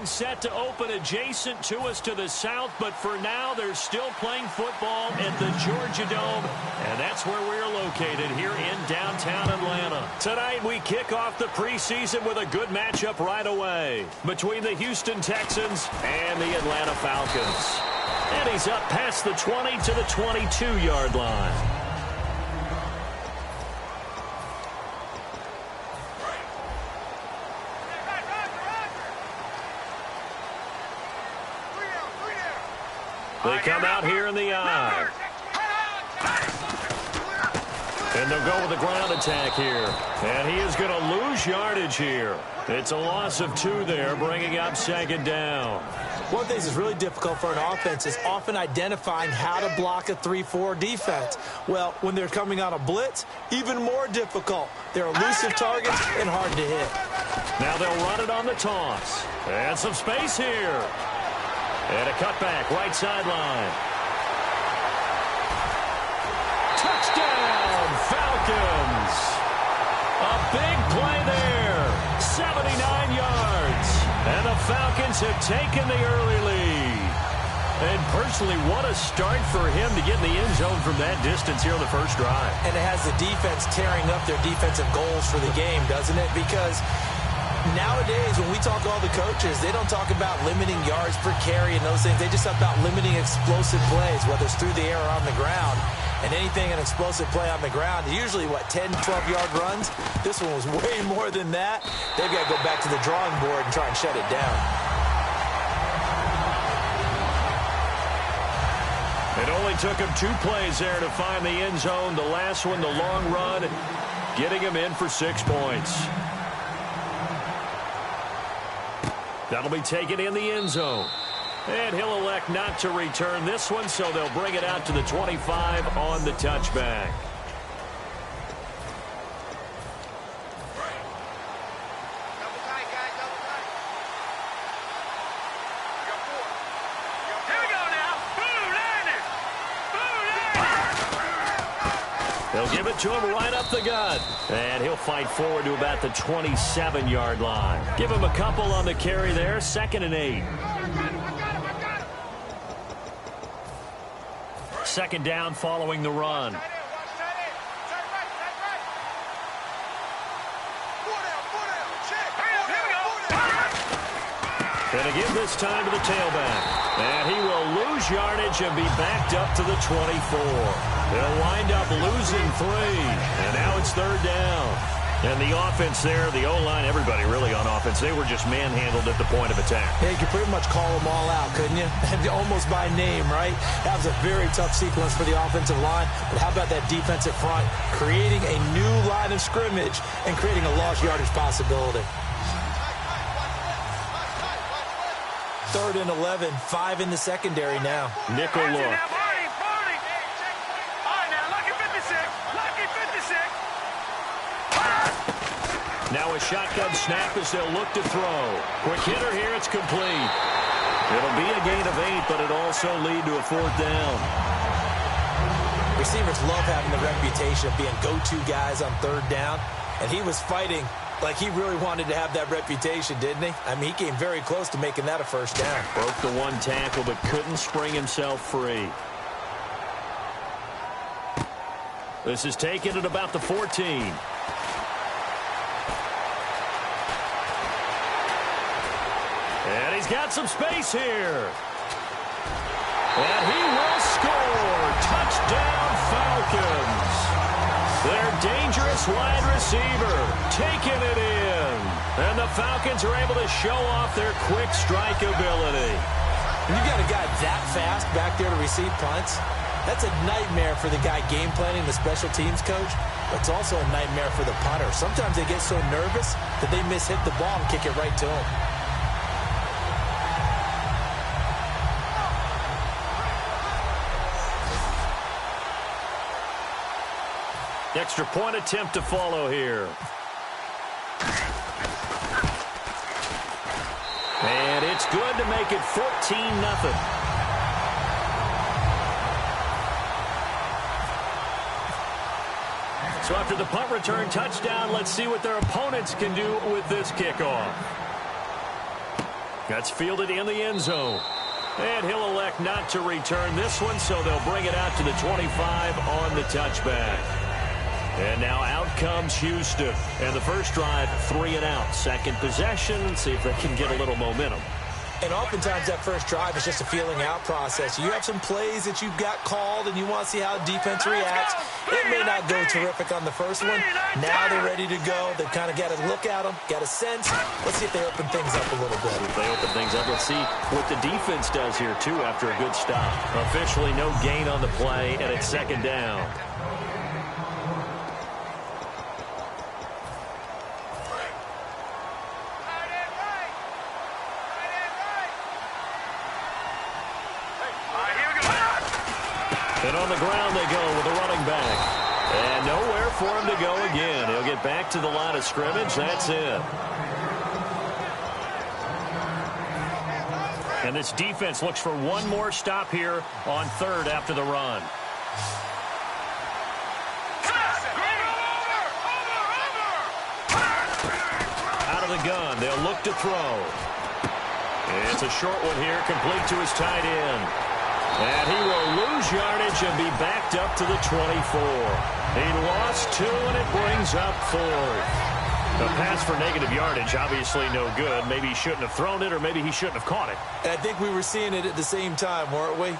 getting set to open adjacent to us to the south, but for now they're still playing football at the Georgia Dome, and that's where we're located here in downtown Atlanta. Tonight we kick off the preseason with a good matchup right away between the Houston Texans and the Atlanta Falcons. And he's up past the 20 to the 22-yard line. They come out here in the eye. And they'll go with the ground attack here. And he is going to lose yardage here. It's a loss of 2 there, bringing up second down. One of the things that's really difficult for an offense is often identifying how to block a 3-4 defense. Well, when they're coming on a blitz, even more difficult. They're elusive targets and hard to hit. Now they'll run it on the toss. And some space here. And a cutback, right sideline. Touchdown, Falcons. A big play there. 79 yards. And the Falcons have taken the early lead. And personally, what a start for him to get in the end zone from that distance here on the first drive. And it has the defense tearing up their defensive goals for the game, doesn't it? Because nowadays, when we talk to all the coaches, they don't talk about limiting yards per carry and those things. They just talk about limiting explosive plays, whether it's through the air or on the ground. And anything an explosive play on the ground, usually, 10, 12-yard runs? This one was way more than that. They've got to go back to the drawing board and try and shut it down. It only took him 2 plays there to find the end zone. The last one, the long run, getting him in for 6 points. That'll be taken in the end zone. And he'll elect not to return this one, so they'll bring it out to the 25 on the touchback. They'll give it to him right up the gut. And he'll fight forward to about the 27-yard line. Give him a couple on the carry there. 2nd and 8. 2nd down following the run. And again this time to the tailback. And he will lose yardage and be backed up to the 24. They'll wind up losing 3. And now it's 3rd down. And the offense there, the O-line, everybody really on offense, they were just manhandled at the point of attack. Yeah, you could pretty much call them all out, couldn't you? Almost by name, right? That was a very tough sequence for the offensive line. But how about that defensive front creating a new line of scrimmage and creating a lost yardage possibility? 3rd and 11, 5 in the secondary now. Nickel look. Now a shotgun snap as they'll look to throw. Quick hitter here, it's complete. It'll be a gain of 8, but it'll also lead to a 4th down. Receivers love having the reputation of being go-to guys on 3rd down, and he was fighting like he really wanted to have that reputation, didn't he? I mean, he came very close to making that a 1st down. Broke the 1 tackle, but couldn't spring himself free. This is taken at about the 14. And he's got some space here. And he will score. Touchdown, Falcons. Their dangerous wide receiver taking it in. And the Falcons are able to show off their quick strike ability. When you got a guy that fast back there to receive punts, that's a nightmare for the guy game planning, the special teams coach. But it's also a nightmare for the punter. Sometimes they get so nervous that they mishit the ball and kick it right to him. Extra point attempt to follow here. And it's good to make it 14-0. So after the punt return touchdown, let's see what their opponents can do with this kickoff. That's fielded in the end zone. And he'll elect not to return this one, so they'll bring it out to the 25 on the touchback. And now out comes Houston. And the first drive, 3 and out. Second possession, see if they can get a little momentum. And oftentimes that first drive is just a feeling out process. You have some plays that you've got called and you want to see how defense reacts. It may not go terrific on the first one. Now they're ready to go. They've kind of got to look at them, got a sense. Let's see if they open things up a little bit. If they open things up, let's see what the defense does here, too, after a good stop. Officially no gain on the play, and it's second down. And on the ground they go with a running back. And nowhere for him to go again. He'll get back to the line of scrimmage. That's it. And this defense looks for one more stop here on third after the run. Out of the gun. They'll look to throw. It's a short one here, complete to his tight end. And he will lose yardage and be backed up to the 24. He lost 2, and it brings up 4th. The pass for negative yardage, obviously no good. Maybe he shouldn't have thrown it, or maybe he shouldn't have caught it. I think we were seeing it at the same time, weren't we?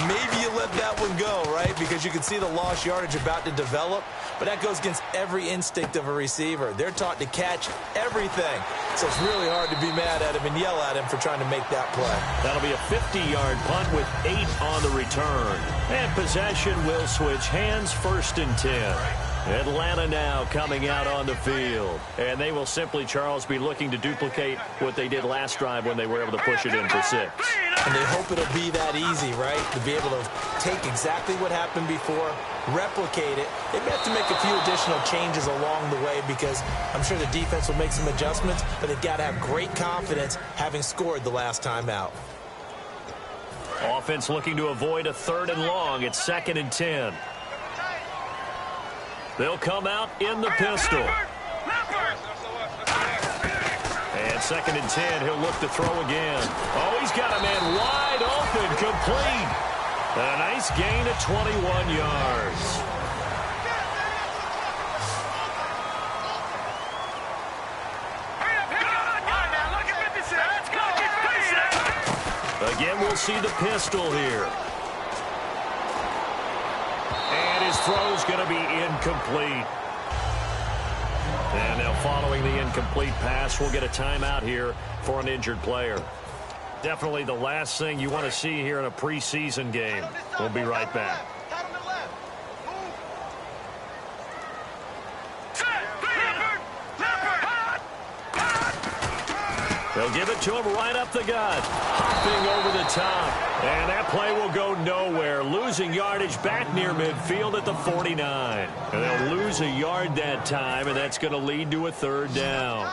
Maybe you let that one go, right? Because you can see the lost yardage about to develop. But that goes against every instinct of a receiver. They're taught to catch everything. So it's really hard to be mad at him and yell at him for trying to make that play. That'll be a 50-yard punt with 8 on the return. And possession will switch hands, 1st and 10. Atlanta now coming out on the field. And they will simply, Charles, be looking to duplicate what they did last drive when they were able to push it in for 6. And they hope it'll be that easy, right? To be able to take exactly what happened before, replicate it. They may have to make a few additional changes along the way because I'm sure the defense will make some adjustments, but they've got to have great confidence having scored the last time out. Offense looking to avoid a 3rd and long. It's 2nd and 10. They'll come out in the pistol. And 2nd and 10, he'll look to throw again. Oh, he's got a man wide open, complete. A nice gain of 21 yards. Again, we'll see the pistol here. And his throw's going to be incomplete. And now following the incomplete pass, we'll get a timeout here for an injured player. Definitely the last thing you want to see here in a preseason game. We'll be right back. They'll give it to him right up the gut. Hopping over the top. And that play will go nowhere. Losing yardage back near midfield at the 49. And they'll lose a yard that time, and that's going to lead to a 3rd down.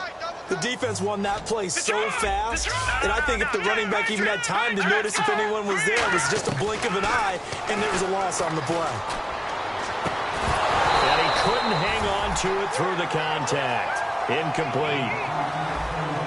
The defense won that play so fast, and I think if the running back even had time to notice if anyone was there, it was just a blink of an eye, and there was a loss on the play. And he couldn't hang on to it through the contact. Incomplete.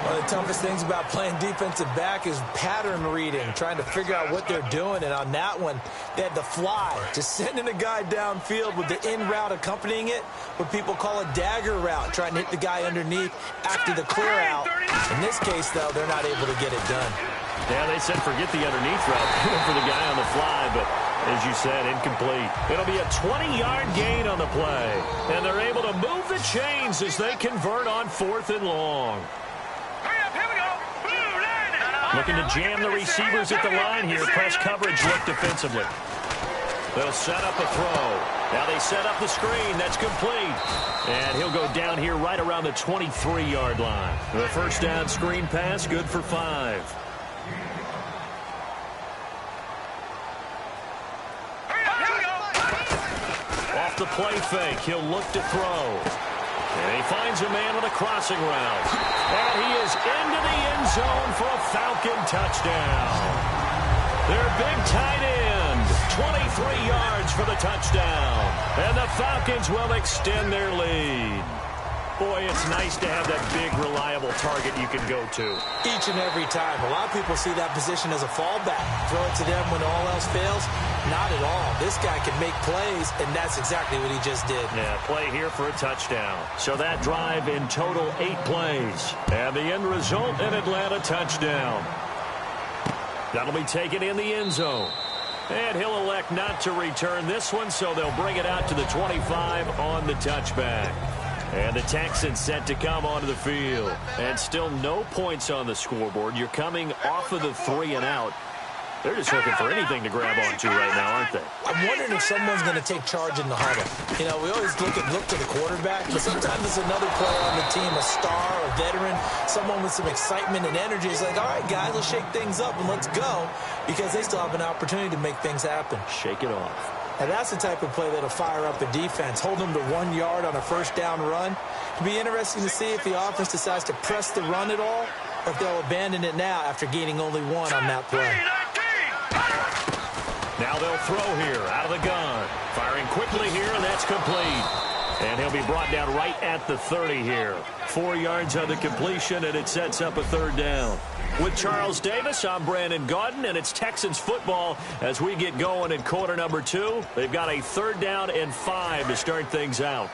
One of the toughest things about playing defensive back is pattern reading, trying to figure out what they're doing. And on that one, they had the fly, just sending a guy downfield with the in route accompanying it, what people call a dagger route, trying to hit the guy underneath after the clear out. In this case, though, they're not able to get it done. Yeah, they said forget the underneath route. Going for the guy on the fly, but as you said, incomplete. It'll be a 20-yard gain on the play. And they're able to move the chains as they convert on 4th and long. Looking to jam the receivers at the line here. Press coverage look defensively. They'll set up a throw. Now they set up the screen. That's complete. And he'll go down here right around the 23-yard line. The first down screen pass, good for 5. Off the play fake, he'll look to throw. And he finds a man with a crossing route. And he is into the end zone for a Falcon touchdown. Their big tight end, 23 yards for the touchdown. And the Falcons will extend their lead. Boy, it's nice to have that big, reliable target you can go to. Each and every time. A lot of people see that position as a fallback. Throw it to them when all else fails. Not at all. This guy can make plays, and that's exactly what he just did. Yeah, play here for a touchdown. So that drive in total 8 plays. And the end result, an Atlanta touchdown. That'll be taken in the end zone. And he'll elect not to return this one, so they'll bring it out to the 25 on the touchback. And the Texans set to come onto the field. And still no points on the scoreboard. You're coming off of the 3 and out. They're just looking for anything to grab onto right now, aren't they? I'm wondering if someone's going to take charge in the huddle. You know, we always look to the quarterback, but sometimes it's another player on the team, a star, a veteran, someone with some excitement and energy. It's like, all right, guys, let's shake things up and let's go, because they still have an opportunity to make things happen. Shake it off. And that's the type of play that'll fire up a defense, hold them to 1 yard on a first down run. It'll be interesting to see if the offense decides to press the run at all, or if they'll abandon it now after gaining only 1 on that play. Now they'll throw here out of the gun. Firing quickly here, and that's complete. And he'll be brought down right at the 30 here. 4 yards on the completion, and it sets up a third down. With Charles Davis, I'm Brandon Gaudin, and it's Texans football as we get going in quarter number 2. They've got a 3rd down and 5 to start things out.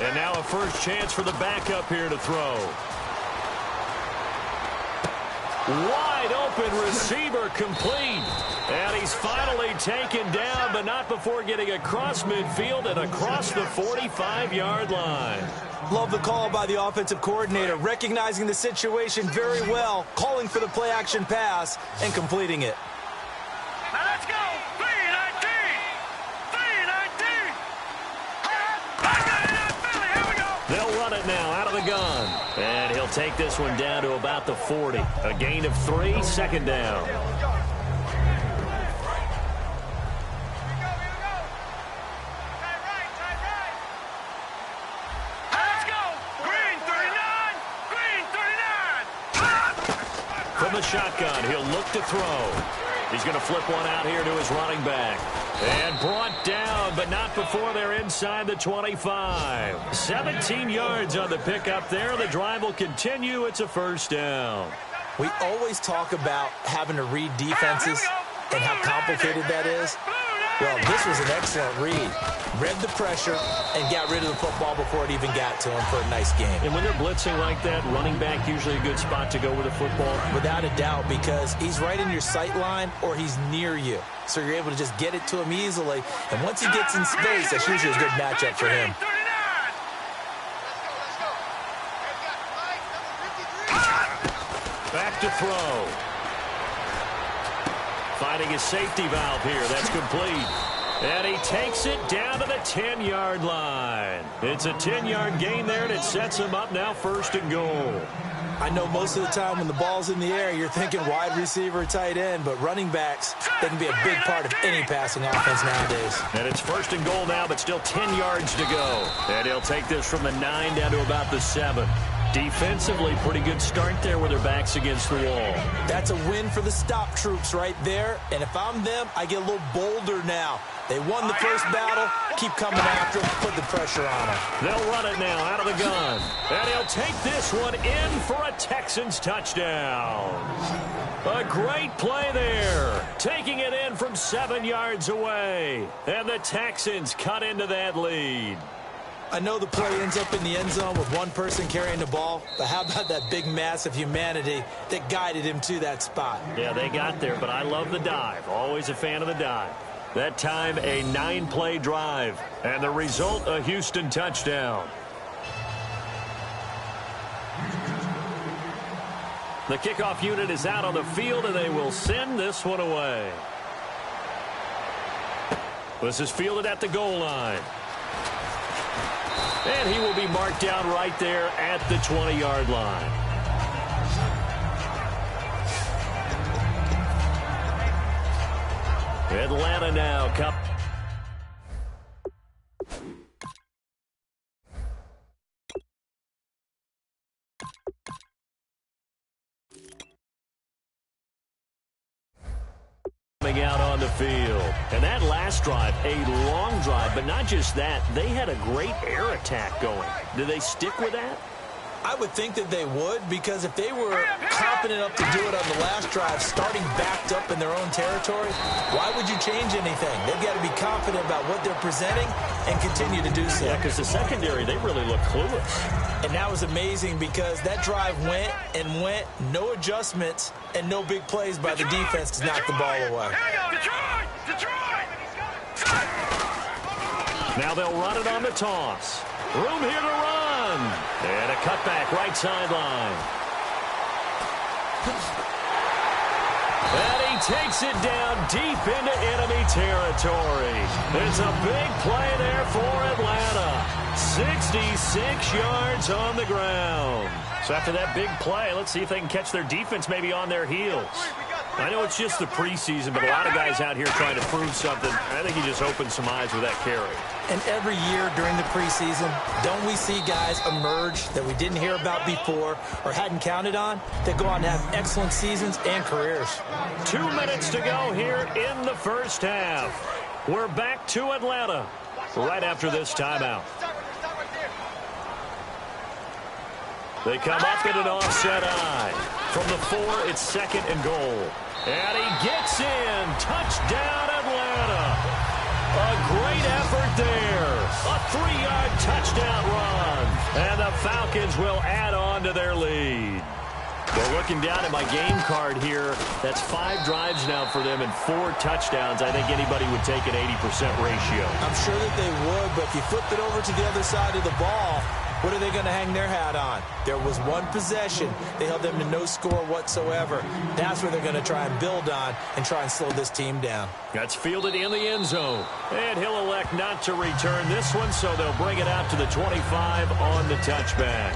And now a first chance for the backup here to throw. Wide open receiver complete. And he's finally taken down, but not before getting across midfield and across the 45-yard line. Love the call by the offensive coordinator, recognizing the situation very well, calling for the play-action pass, and completing it. Now let's go. 3-19. 3-19. Here we go. They'll run it now out of the gun. And he'll take this one down to about the 40. A gain of 3, 2nd down. From the shotgun, he'll look to throw. He's going to flip one out here to his running back. And brought down, but not before they're inside the 25. 17 yards on the pickup there. The drive will continue. It's a first down. We always talk about having to read defenses and how complicated that is. Well, this was an excellent read. Read the pressure and got rid of the football before it even got to him for a nice game. And when they're blitzing like that, running back usually a good spot to go with the football. Without a doubt, because he's right in your sight line or he's near you. So you're able to just get it to him easily. And once he gets in space, that's usually a good matchup for him. Back to throw. Finding a safety valve here. That's complete. And he takes it down to the 10-yard line. It's a 10-yard gain there, and it sets him up now 1st and goal. I know most of the time when the ball's in the air, you're thinking wide receiver, tight end, but running backs, they can be a big part of any passing offense nowadays. And it's 1st and goal now, but still 10 yards to go. And he'll take this from the 9 down to about the 7. Defensively, pretty good start there with their backs against the wall. That's a win for the stop troops right there. And if I'm them, I get a little bolder now. They won the first battle. Keep coming after them. Put the pressure on them. They'll run it now out of the gun. And he'll take this one in for a Texans touchdown. A great play there. Taking it in from 7 yards away. And the Texans cut into that lead. I know the play ends up in the end zone with one person carrying the ball, but how about that big mass of humanity that guided him to that spot? Yeah, they got there, but I love the dive. Always a fan of the dive. That time, a 9-play drive, and the result, a Houston touchdown. The kickoff unit is out on the field, and they will send this one away. This is fielded at the goal line. And he will be marked down right there at the 20-yard line. Atlanta now come. coming out on the field. And that last drive, a long drive, but not just that. They had a great air attack going. Do they stick with that? I would think that they would, because if they were confident enough to do it on the last drive, starting backed up in their own territory, why would you change anything? They've got to be confident about what they're presenting and continue to do so. Yeah, because the secondary, they really look clueless. And that was amazing because that drive went and went, no adjustments, and no big plays by the defense to knock the ball away. Now they'll run it on the toss. Room here to run. And a cutback right sideline. And he takes it down deep into enemy territory. It's a big play there for Atlanta. 66 yards on the ground. So after that big play, let's see if they can catch their defense maybe on their heels. I know it's just the preseason, but a lot of guys out here trying to prove something. I think he just opened some eyes with that carry. And every year during the preseason, don't we see guys emerge that we didn't hear about before or hadn't counted on that go on to have excellent seasons and careers? 2 minutes to go here in the first half. We're back to Atlanta right after this timeout. They come up in an offset eye. From the 4, it's 2nd and goal. And he gets in. Touchdown, Atlanta. A great effort there. A 3-yard touchdown run. And the Falcons will add on to their lead. Well, looking down at my game card here, that's 5 drives now for them and 4 touchdowns. I think anybody would take an 80% ratio. I'm sure that they would, but if you flip it over to the other side of the ball, what are they going to hang their hat on? There was one possession. They held them to no score whatsoever. That's where they're going to try and build on and try and slow this team down. That's fielded in the end zone. And he'll elect not to return this one, so they'll bring it out to the 25 on the touchback.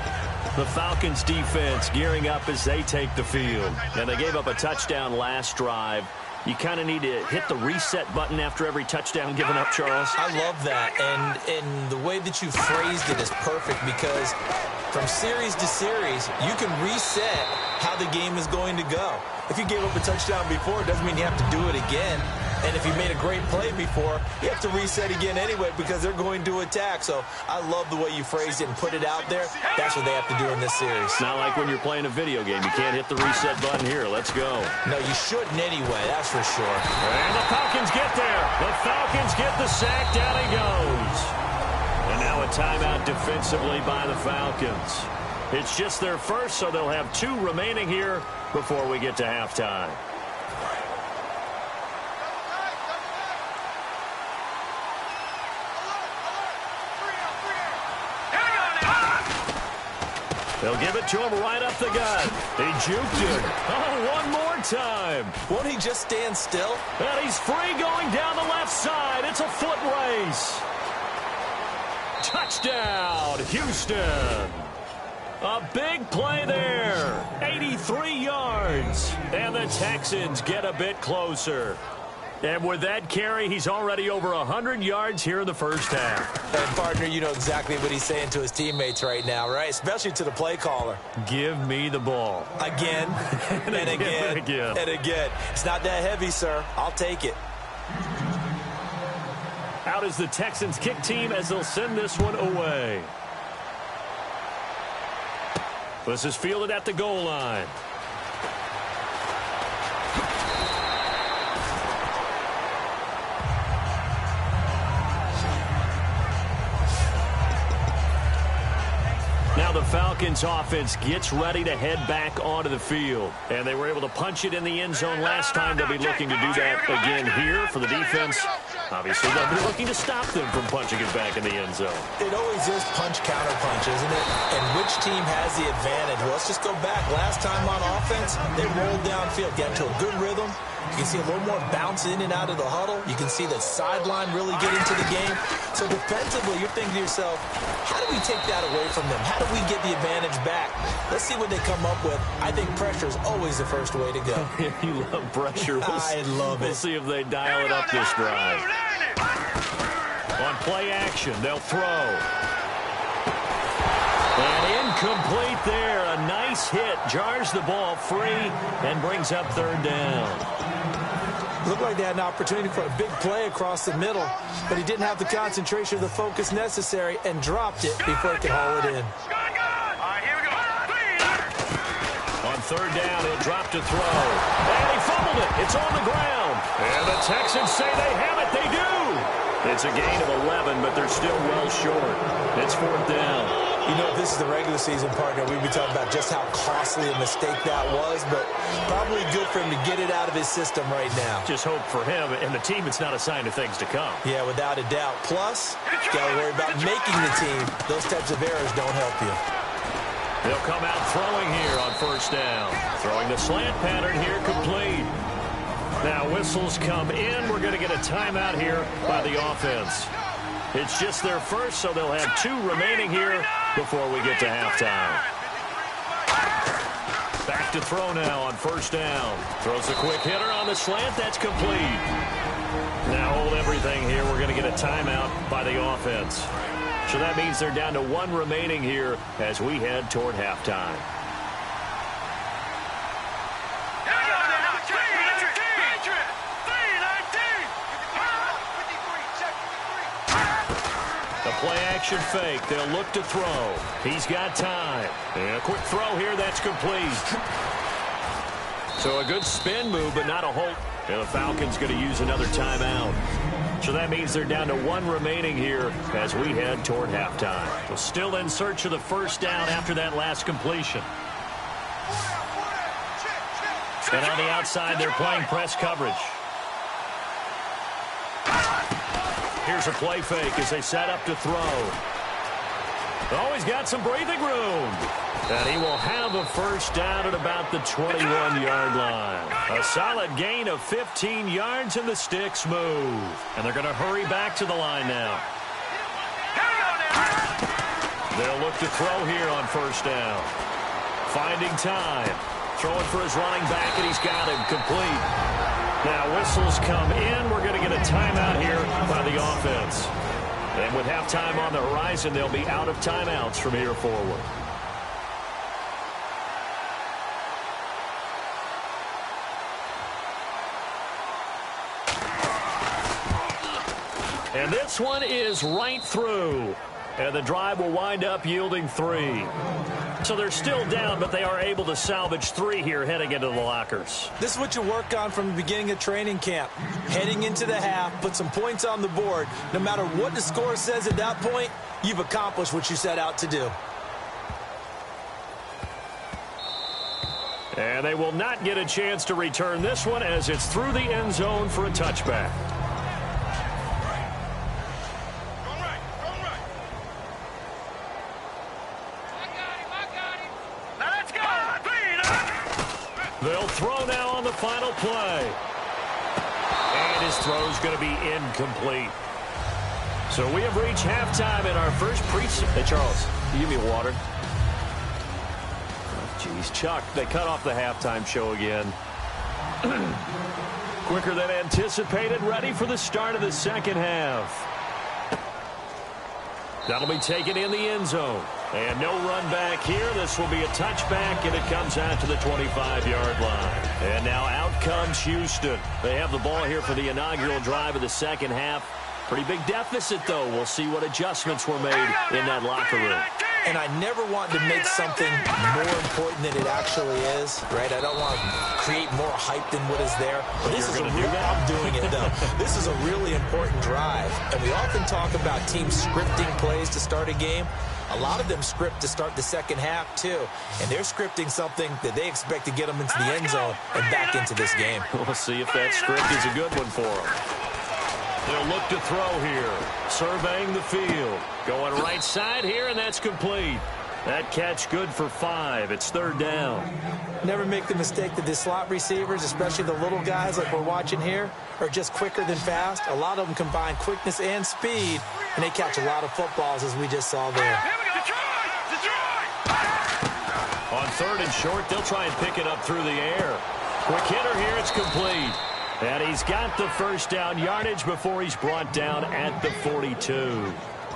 The Falcons defense gearing up as they take the field. And they gave up a touchdown last drive. You kind of need to hit the reset button after every touchdown given up, Charles. I love that. And the way that you phrased it is perfect because from series to series, you can reset how the game is going to go. If you gave up a touchdown before, it doesn't mean you have to do it again. And if you made a great play before, you have to reset again anyway because they're going to attack. So I love the way you phrased it and put it out there. That's what they have to do in this series. It's not like when you're playing a video game. You can't hit the reset button here. Let's go. No, you shouldn't anyway. That's for sure. And the Falcons get there. The Falcons get the sack. Down he goes. And now a timeout defensively by the Falcons. It's just their first, so they'll have 2 remaining here before we get to halftime. They'll give it to him right up the gut. He juked it. Oh, one more time. Won't he just stand still? And he's free going down the left side. It's a foot race. Touchdown, Houston. A big play there. 83 yards. And the Texans get a bit closer. And with that carry, he's already over 100 yards here in the first half. And, partner, you know exactly what he's saying to his teammates right now, right? Especially to the play caller. Give me the ball. Again, and again, and again. It's not that heavy, sir. I'll take it. Out is the Texans kick team as they'll send this one away. This is fielded at the goal line. Now the Falcons offense gets ready to head back onto the field. And they were able to punch it in the end zone last time. They'll be looking to do that again here for the defense. Obviously, they'll be looking to stop them from punching it back in the end zone. It always is punch-counter-punch, isn't it? And which team has the advantage? Well, let's just go back. Last time on offense, they rolled downfield, got into a good rhythm. You can see a little more bounce in and out of the huddle. You can see the sideline really get into the game. So defensively, you're thinking to yourself, how do we take that away from them? How do we get the advantage back? Let's see what they come up with. I think pressure is always the first way to go. You love pressure. I love it. We'll see if they dial it up this drive. On play action, they'll throw. And incomplete there. A nice hit. Jars the ball free and brings up 3rd down. Looked like they had an opportunity for a big play across the middle, but he didn't have the concentration or the focus necessary and dropped it before he could haul it in. All right, here we go. On third down, he'll drop to throw. And he fumbled it. It's on the ground. And the Texans say they have it. They do. It's a gain of 11, but they're still well short. It's fourth down. You know, if this is the regular season, partner, we'd be talking about just how costly a mistake that was, but probably good for him to get it out of his system right now. Just hope for him and the team it's not a sign of things to come. Yeah, without a doubt. Plus, got to worry about making the team. Those types of errors don't help you. They'll come out throwing here on first down. Throwing the slant pattern here, complete. Now whistles come in. We're going to get a timeout here by the offense. It's just their first, so they'll have 2 remaining here before we get to halftime. Back to throw now on first down. Throws a quick hitter on the slant. That's complete. Now hold everything here. We're going to get a timeout by the offense. So that means they're down to 1 remaining here as we head toward halftime. The play-action fake. They'll look to throw. He's got time. And a quick throw here. That's complete. So a good spin move, but not a hold. And the Falcons going to use another timeout. So that means they're down to 1 remaining here as we head toward halftime. So still in search of the first down after that last completion. And on the outside, they're playing press coverage. Here's a play fake as they set up to throw. Oh, he's got some breathing room. And he will have a first down at about the 21-yard line. A solid gain of 15 yards, and the sticks move. And they're going to hurry back to the line now. They'll look to throw here on first down. Finding time. Throwing for his running back, and he's got him complete. Now whistles come in. We're going to get a timeout here by the offense. And with halftime on the horizon, they'll be out of timeouts from here forward. And this one is right through. And the drive will wind up yielding 3. So they're still down, but they are able to salvage 3 here heading into the lockers. This is what you work on from the beginning of training camp. Heading into the half, put some points on the board. No matter what the score says at that point, you've accomplished what you set out to do. And they will not get a chance to return this one as it's through the end zone for a touchback. They'll throw now on the final play. And his throw's going to be incomplete. So we have reached halftime in our first preseason. Hey, Charles, can you give me water? Oh, geez, Chuck, they cut off the halftime show again. Quicker than anticipated, ready for the start of the second half. That'll be taken in the end zone. And no run back here. This will be a touchback, and it comes out to the 25-yard line. And now out comes Houston. They have the ball here for the inaugural drive of the second half. Pretty big deficit, though. We'll see what adjustments were made in that locker room. And I never want to make something more important than it actually is, right? I don't want to create more hype than what is there. But this is a real, I'm doing it, though. This is a really important drive. And we often talk about teams scripting plays to start a game. A lot of them script to start the second half, too. And they're scripting something that they expect to get them into the end zone and back into this game. We'll see if that script is a good one for them. They'll look to throw here. Surveying the field. Going right side here, and that's complete. That catch good for 5. It's third down. Never make the mistake that the slot receivers, especially the little guys like we're watching here, are just quicker than fast. A lot of them combine quickness and speed, and they catch a lot of footballs, as we just saw there. On third and short, they'll try and pick it up through the air. Quick hitter here, it's complete. And he's got the first down yardage before he's brought down at the 42.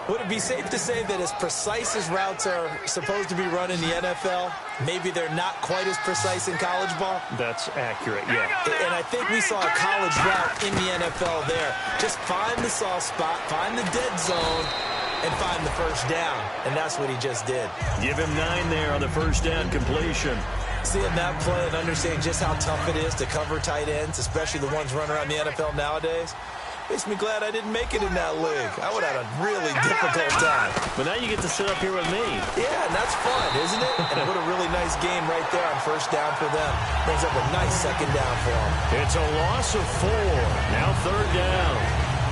Would it be safe to say that as precise as routes are supposed to be run in the NFL, maybe they're not quite as precise in college ball? That's accurate, yeah. And I think we saw a college route in the NFL there. Just find the soft spot, find the dead zone, and find the first down. And that's what he just did. Give him 9 there on the first down completion. Seeing that play and understanding just how tough it is to cover tight ends, especially the ones running around the NFL nowadays, makes me glad I didn't make it in that league. I would have had a really difficult time. But now you get to sit up here with me. Yeah, and that's fun, isn't it? And what a really nice game right there on first down for them. Brings up a nice second down for them. It's a loss of 4. Now third down.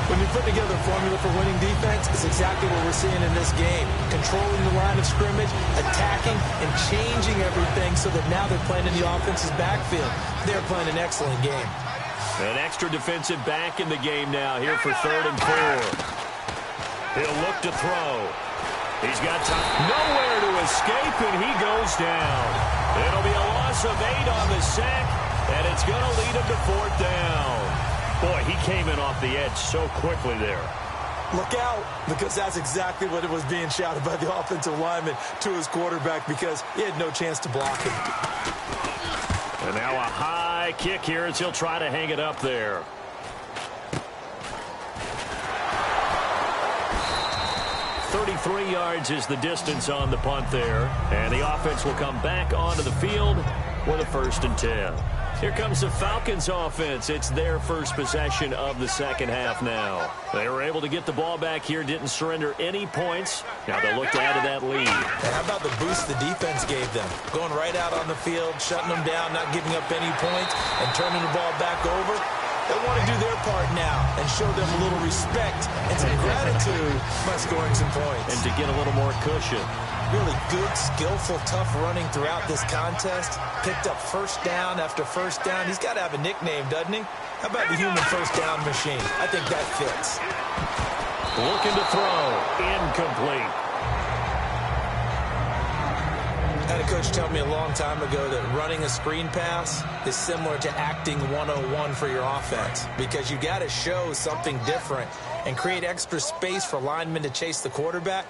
When you put together a formula for winning defense, it's exactly what we're seeing in this game. Controlling the line of scrimmage, attacking, and changing everything so that now they're playing in the offense's backfield. They're playing an excellent game. An extra defensive back in the game now here for 3rd and 4. He'll look to throw. He's got time. Nowhere to escape, and he goes down. It'll be a loss of 8 on the sack, and it's going to lead him to 4th down. Boy, he came in off the edge so quickly there. Look out, because that's exactly what it was being shouted by the offensive lineman to his quarterback, because he had no chance to block him. And now a high kick here as he'll try to hang it up there. .33 yards is the distance on the punt there. And the offense will come back onto the field with a 1st and 10. Here comes the Falcons offense. It's their first possession of the second half now. They were able to get the ball back here, didn't surrender any points. Now they'll look to add to that lead. Hey, how about the boost the defense gave them? Going right out on the field, shutting them down, not giving up any points, and turning the ball back over. They want to do their part now and show them a little respect and some gratitude by scoring some points. And to get a little more cushion. Really good, skillful, tough running throughout this contest. Picked up first down after first down. He's got to have a nickname, doesn't he? How about the human first down machine? I think that fits. Looking to throw. Incomplete. I had a coach tell me a long time ago that running a screen pass is similar to acting 101 for your offense, because you got to show something different and create extra space for linemen to chase the quarterback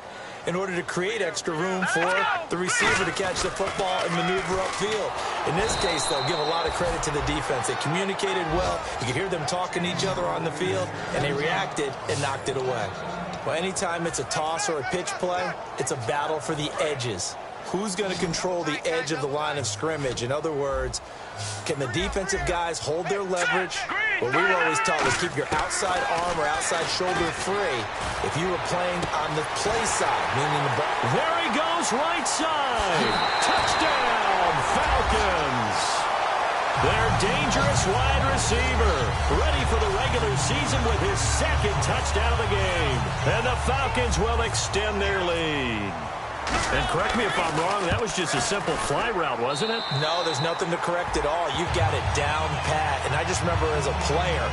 in order to create extra room for the receiver to catch the football and maneuver upfield. In this case, though, give a lot of credit to the defense. They communicated well. You could hear them talking to each other on the field, and they reacted and knocked it away. Well, anytime it's a toss or a pitch play, it's a battle for the edges. Who's going to control the edge of the line of scrimmage? In other words, can the defensive guys hold their leverage? What we were always taught was keep your outside arm or outside shoulder free if you were playing on the play side, meaning the ball. There he goes, right side. Touchdown, Falcons. Their dangerous wide receiver, ready for the regular season with his 2nd touchdown of the game. And the Falcons will extend their lead. And correct me if I'm wrong, that was just a simple fly route, wasn't it? No, there's nothing to correct at all. You've got it down pat. And I just remember as a player,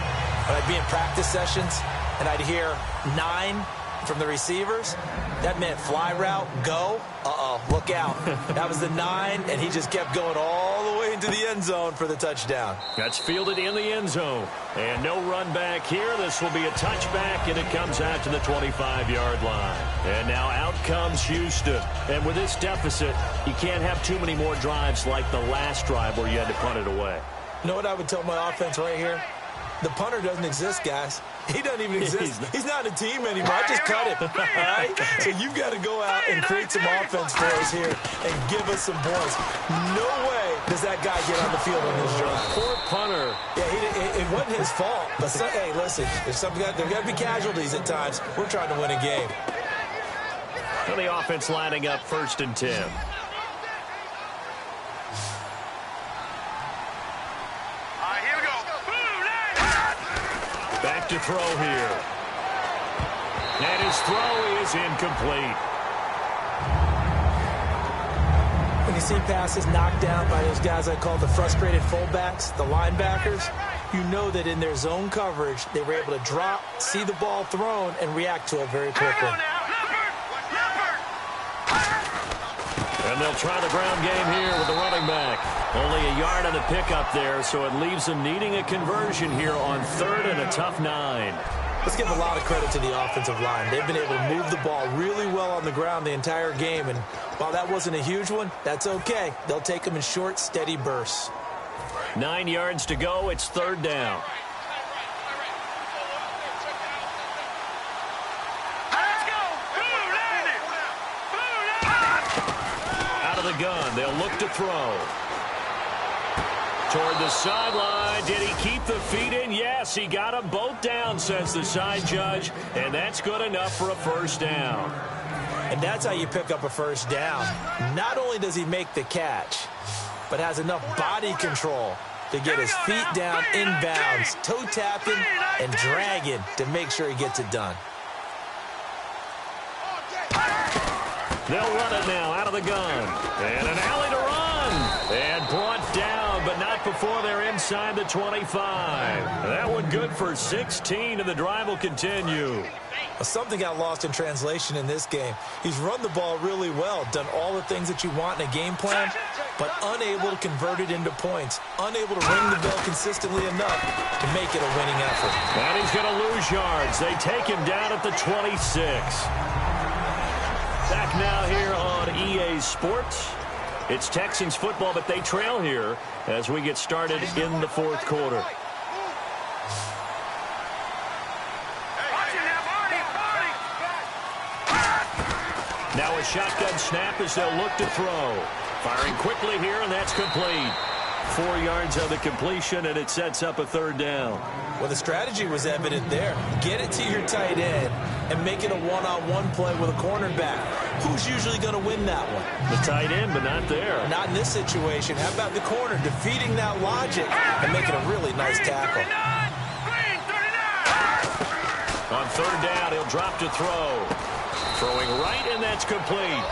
when I'd be in practice sessions and I'd hear 9 from the receivers, that meant fly route, go. Uh-oh, look out. That was the 9, and he just kept going all the way into the end zone for the touchdown. That's fielded in the end zone. And no run back here. This will be a touchback, and it comes out to the 25-yard line. And now out comes Houston. And with this deficit, you can't have too many more drives like the last drive where you had to punt it away. You know what I would tell my offense right here? The punter doesn't exist, guys. He doesn't even exist. He's not a team anymore. I just cut him. All right? So you've got to go out and create some offense for us here and give us some points. No way does that guy get on the field on this drive. Poor punter. Yeah, it wasn't his fault. But, hey, listen, there's got to be casualties at times. We're trying to win a game. And the offense lining up 1st and 10. Back to throw here. And his throw is incomplete. When you see passes knocked down by those guys I call the frustrated fullbacks, the linebackers, you know that in their zone coverage, they were able to drop, see the ball thrown, and react to it very quickly. And they'll try the ground game here with the running back. Only a yard on the pickup there, so it leaves them needing a conversion here on 3rd and a tough 9. Let's give a lot of credit to the offensive line. They've been able to move the ball really well on the ground the entire game, and while that wasn't a huge one, that's okay. They'll take them in short, steady bursts. 9 yards to go. It's third down. Out of the gun, they'll look to throw. Toward the sideline. Did he keep the feet in? Yes, he got them both down, says the side judge, and that's good enough for a first down. And that's how you pick up a first down. Not only does he make the catch, but has enough body control to get his feet down inbounds, toe tapping and dragging to make sure he gets it done. They'll run it now out of the gun. And an alley to run. And brought down, but not before they're inside the 25. That one good for 16, and the drive will continue. Something got lost in translation in this game. He's run the ball really well, done all the things that you want in a game plan, but unable to convert it into points, unable to ring the bell consistently enough to make it a winning effort. And he's going to lose yards. They take him down at the 26. Back now here on EA Sports. It's Texans football, but they trail here as we get started in the fourth quarter. Now a shotgun snap as they'll look to throw. Firing quickly here, and that's complete. 4 yards on the completion, and it sets up a third down. Well, the strategy was evident there. Get it to your tight end and make it a one-on-one play with a cornerback. Who's usually going to win that one? The tight end, but not there. Not in this situation. How about the corner defeating that logic and making a really nice tackle? On third down, he'll drop to throw. Throwing right, and that's complete.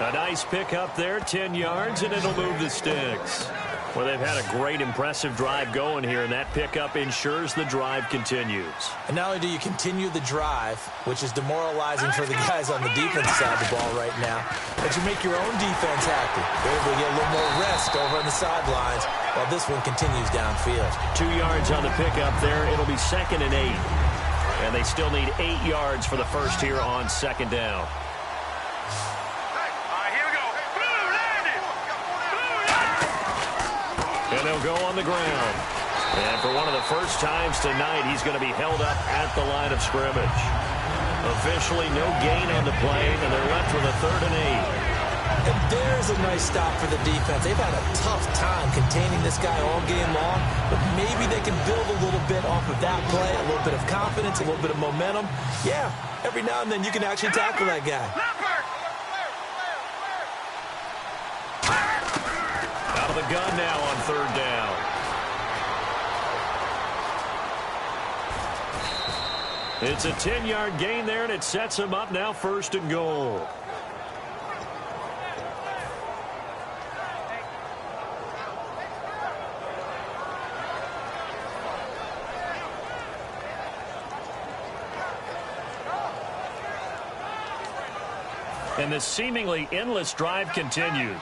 A nice pick up there, 10 yards, and it'll move the sticks. Well, they've had a great, impressive drive going here, and that pickup ensures the drive continues. And not only do you continue the drive, which is demoralizing for the guys on the defensive side of the ball right now, but you make your own defense happy. They're able to get a little more rest over on the sidelines while this one continues downfield. 2 yards on the pickup there. It'll be 2nd and 8. And they still need 8 yards for the first here on 2nd down. And they'll go on the ground. And for one of the first times tonight, he's going to be held up at the line of scrimmage. Officially no gain on the play, and they're left with a 3rd and 8. And there's a nice stop for the defense. They've had a tough time containing this guy all game long, but maybe they can build a little bit off of that play, a little bit of confidence, a little bit of momentum. Yeah, every now and then you can actually tackle that guy. Out of the gun now on 3rd down. It's a 10-yard gain there, and it sets him up now 1st and goal. And the seemingly endless drive continues.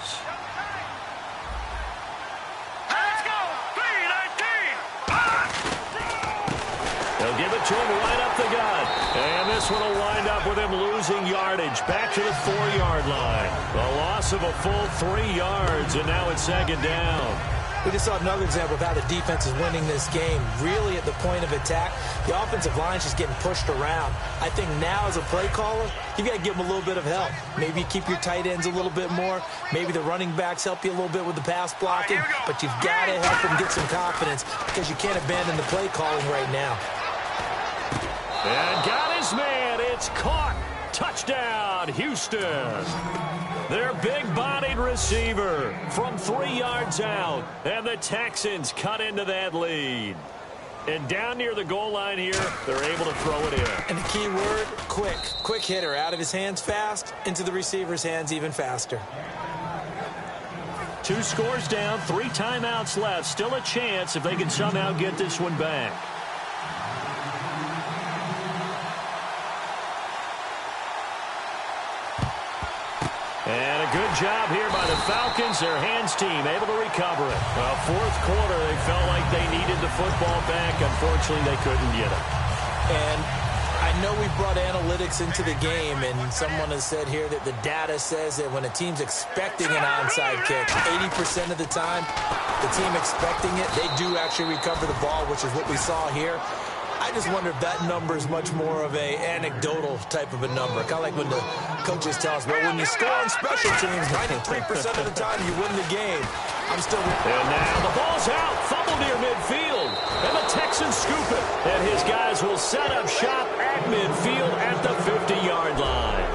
They'll give it to him right up the gut. And this one will wind up with him losing yardage back to the 4-yard line. The loss of a full 3 yards, and now it's 2nd down. We just saw another example of how the defense is winning this game. Really at the point of attack, the offensive line is just getting pushed around. I think now as a play caller, you've got to give them a little bit of help. Maybe you keep your tight ends a little bit more. Maybe the running backs help you a little bit with the pass blocking. But you've got to help them get some confidence because you can't abandon the play calling right now. And got his man. It's caught. Touchdown, Houston. Their big-bodied receiver from 3 yards out. And the Texans cut into that lead. And down near the goal line here, they're able to throw it in. And the key word, quick. Quick hitter. Out of his hands fast, into the receiver's hands even faster. 2 scores down, 3 timeouts left. Still a chance if they can somehow get this one back. And a good job here by the Falcons. Their hands team able to recover it. Well, 4th quarter, they felt like they needed the football back. Unfortunately, they couldn't get it. And I know we brought analytics into the game, and someone has said here that the data says that when a team's expecting an onside kick, 80% of the time, the team expecting it, they do actually recover the ball, which is what we saw here. I just wonder if that number is much more of a anecdotal type of a number. Kind of like when the coaches tell us, well, when you score on special teams, 93% of the time you win the game. I'm still... And now the ball's out. Fumble near midfield. And the Texans scoop it. And his guys will set up shop at midfield at the 50-yard line.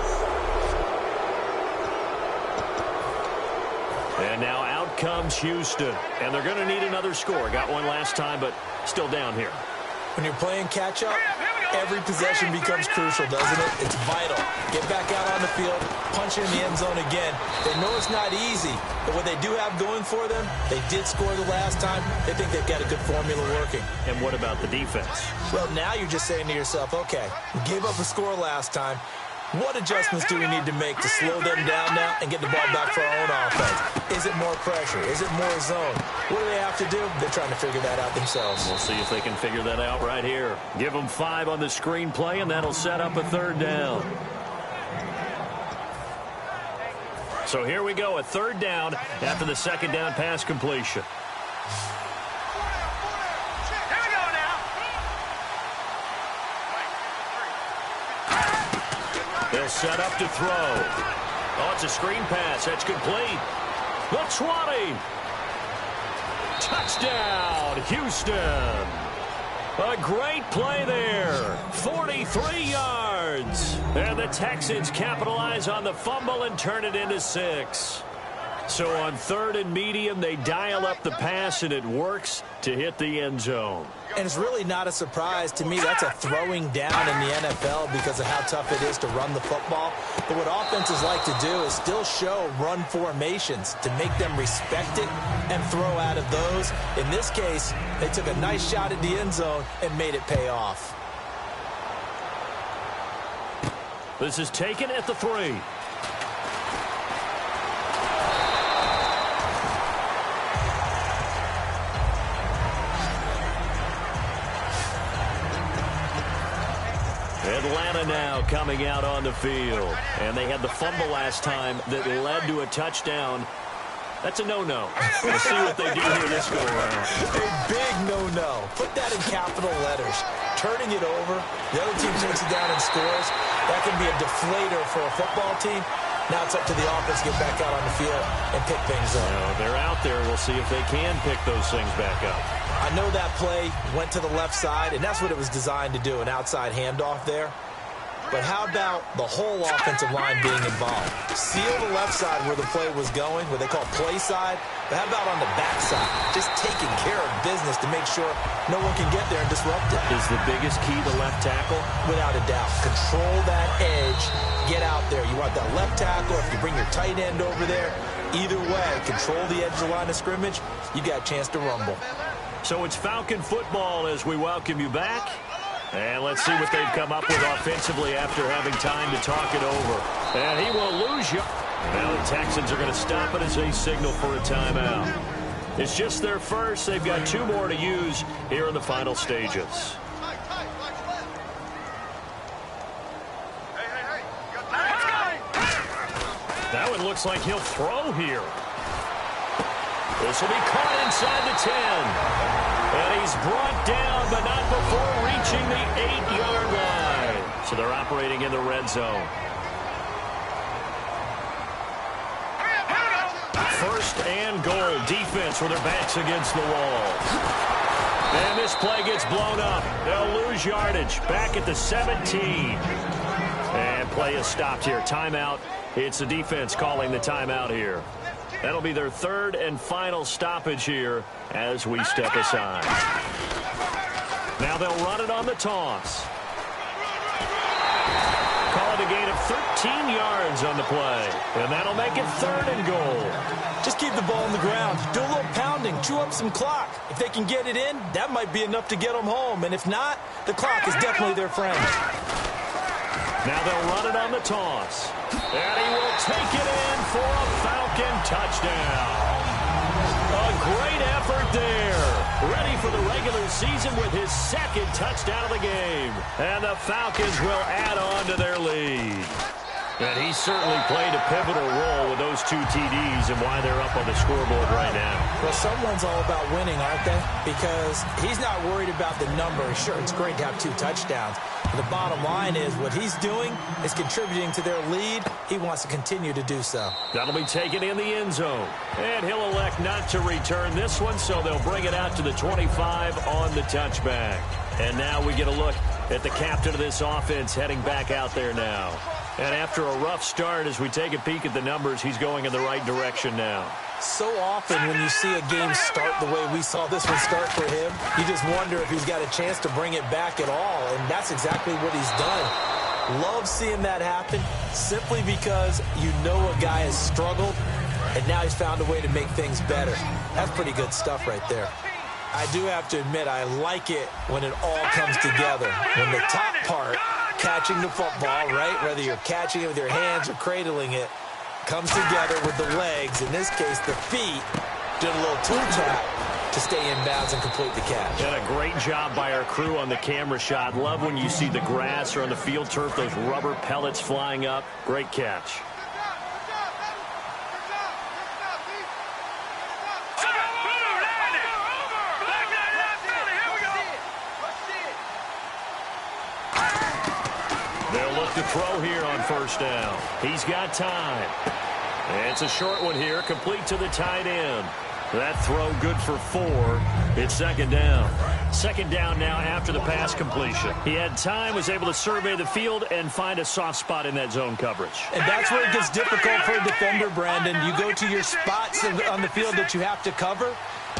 And now out comes Houston. And they're going to need another score. Got one last time, but still down here. When you're playing catch-up, every possession becomes crucial, doesn't it? It's vital. Get back out on the field, punch in the end zone again. They know it's not easy, but what they do have going for them, they did score the last time. They think they've got a good formula working. And what about the defense? Well, now you're just saying to yourself, okay, we gave up a score last time. What adjustments do we need to make to slow them down now and get the ball back for our own offense? Is it more pressure? Is it more zone? What do they have to do? They're trying to figure that out themselves. We'll see if they can figure that out right here. Give them 5 on the screenplay, and that'll set up a third down. So here we go, a third down after the second down pass completion. They'll set up to throw. Oh, it's a screen pass. That's complete. The 20. Touchdown, Houston. A great play there. 43 yards. And the Texans capitalize on the fumble and turn it into 6. So on third and medium, they dial up the pass, and it works to hit the end zone. And it's really not a surprise to me. That's a throwing down in the NFL because of how tough it is to run the football. But what offenses like to do is still show run formations to make them respect it and throw out of those. In this case, they took a nice shot at the end zone and made it pay off. This is taken at the 3. Atlanta now coming out on the field. And they had the fumble last time that led to a touchdown. That's a no-no. We'll see what they do here this go-around. A big no-no. Put that in capital letters. Turning it over, the other team takes it down and scores. That can be a deflator for a football team. Now it's up to the offense to get back out on the field and pick things up. They're out there. We'll see if they can pick those things back up. I know that play went to the left side, and that's what it was designed to do, an outside handoff there. But how about the whole offensive line being involved? Seal the left side where the play was going, what they call play side. But how about on the back side? Just taking care of business to make sure no one can get there and disrupt it. Is the biggest key the left tackle? Without a doubt. Control that edge. Get out there. You want that left tackle. If you bring your tight end over there, either way, control the edge of the line of scrimmage, you got a chance to rumble. So it's Falcon football as we welcome you back. And let's see what they've come up with offensively after having time to talk it over. And he will lose you. Now the Texans are going to stop it as they signal for a timeout. It's just their first. They've got 2 more to use here in the final stages. That one looks like he'll throw here. This will be caught inside the 10. And he's brought down, but not before reaching the 8-yard line. So they're operating in the red zone. First and goal. Defense with their backs against the wall. And this play gets blown up. They'll lose yardage. Back at the 17. And play is stopped here. Timeout. It's the defense calling the timeout here. That'll be their third and final stoppage here as we step aside. Now they'll run it on the toss. Call it a gain of 13 yards on the play. And that'll make it third and goal. Just keep the ball on the ground. Do a little pounding. Chew up some clock. If they can get it in, that might be enough to get them home. And if not, the clock is definitely their friend. Now they'll run it on the toss. And he will take it in for a Falcon touchdown. A great effort there. ready for the regular season with his second touchdown of the game. And the Falcons will add on to their lead. And he certainly played a pivotal role with those 2 TDs and why they're up on the scoreboard right now. Well, someone's all about winning, aren't they? Because he's not worried about the numbers. Sure, it's great to have 2 touchdowns. But the bottom line is what he's doing is contributing to their lead. He wants to continue to do so. That'll be taken in the end zone. And he'll elect not to return this one, so they'll bring it out to the 25 on the touchback. And now we get a look at the captain of this offense heading back out there now. And after a rough start, as we take a peek at the numbers, he's going in the right direction now. So often when you see a game start the way we saw this one start for him, you just wonder if he's got a chance to bring it back at all, and that's exactly what he's done. Love seeing that happen simply because you know a guy has struggled, and now he's found a way to make things better. That's pretty good stuff right there. I do have to admit, I like it when it all comes together. When the top part, catching the football, right, whether you're catching it with your hands or cradling it, comes together with the legs, in this case the feet, did a little toe tap to stay in bounds and complete the catch. And a great job by our crew on the camera shot. Love when you see the grass or on the field turf, those rubber pellets flying up. Great catch. To throw here on first down. He's got time. It's a short one here, complete to the tight end. That throw good for 4. It's second down. Second down now after the pass completion. He had time, was able to survey the field and find a soft spot in that zone coverage. And that's where it gets difficult for a defender, Brandon. You go to your spots on the field that you have to cover,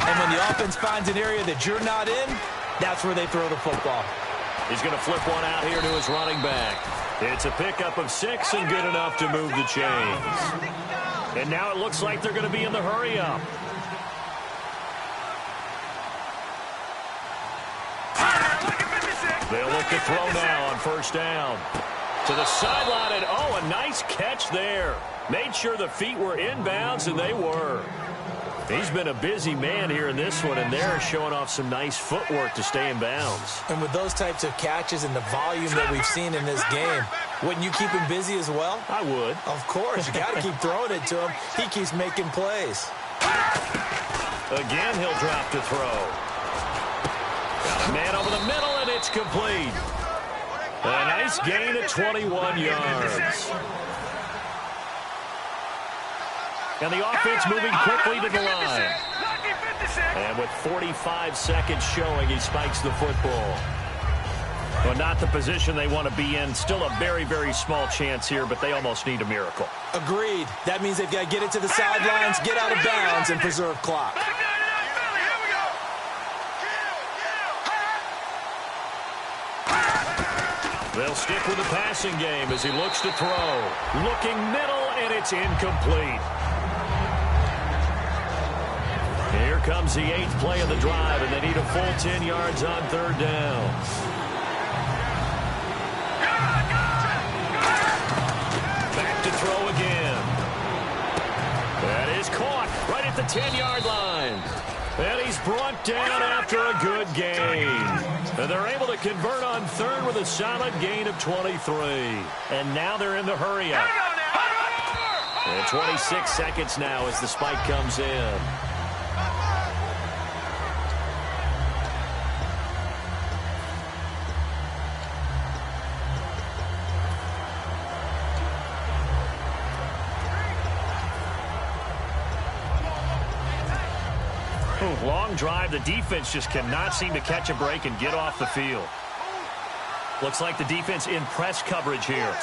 and when the offense finds an area that you're not in, that's where they throw the football. He's going to flip one out here to his running back. It's a pickup of 6 and good enough to move the chains. And now it looks like they're going to be in the hurry-up. They'll look to throw now on first down. To the sideline, and oh, a nice catch there. Made sure the feet were inbounds, and they were. He's been a busy man here in this one, and they're showing off some nice footwork to stay in bounds. And with those types of catches and the volume that we've seen in this game, wouldn't you keep him busy as well? I would. Of course. You got to keep throwing it to him. He keeps making plays. Again, he'll drop to throw. Got a man over the middle, and it's complete. A nice gain of 21 yards. And the offense moving quickly to the line. And with 45 seconds showing, he spikes the football. Well, not the position they want to be in. Still a very, very small chance here, but they almost need a miracle. Agreed. That means they've got to get it to the sidelines, get out of bounds, and preserve clock. They'll stick with the passing game as he looks to throw. Looking middle, and it's incomplete. Here comes the 8th play of the drive, and they need a full 10 yards on third down. Back to throw again. That is caught right at the 10-yard line. And he's brought down after a good gain. And they're able to convert on third with a solid gain of 23. And now they're in the hurry-up. And 26 seconds now as the spike comes in. Long drive. The defense just cannot seem to catch a break and get off the field. Looks like the defense in press coverage here.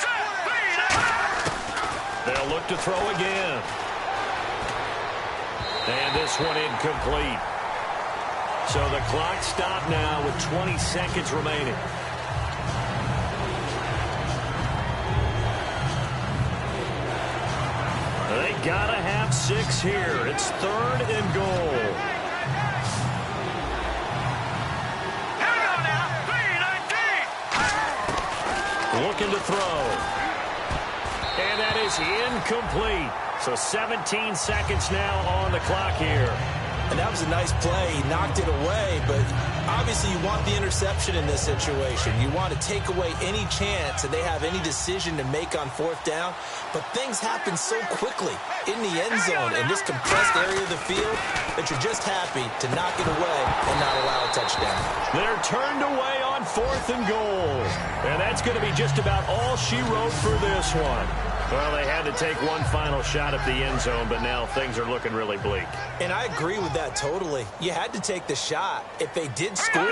They'll look to throw again. And this one incomplete. So the clock stopped now with 20 seconds remaining. They gotta have 6 here. It's 3rd and goal. Looking to throw. And that is incomplete. So 17 seconds now on the clock here. And that was a nice play. He knocked it away, but obviously you want the interception in this situation. You want to take away any chance that they have any decision to make on fourth down. But things happen so quickly in the end zone in this compressed area of the field that you're just happy to knock it away and not allow a touchdown. They're turned away on 4th and goal. And that's going to be just about all she wrote for this one. Well, they had to take one final shot at the end zone, but now things are looking really bleak. And I agree with that totally. You had to take the shot if they did score.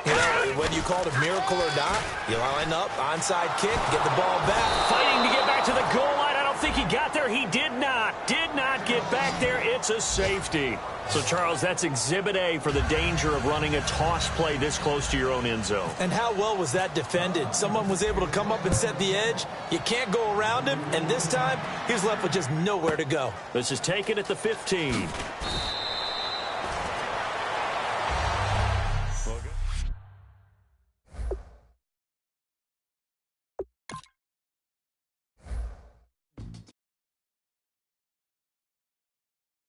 You know, whether you call it a miracle or not, you line up, onside kick, get the ball back. Fighting to get back to the goal line. I don't think he got there. He did not get back there. It's a safety. So, Charles, that's Exhibit A for the danger of running a toss play this close to your own end zone. And how well was that defended? Someone was able to come up and set the edge. You can't go around him. And this time, he was left with just nowhere to go. This is taken at the 15.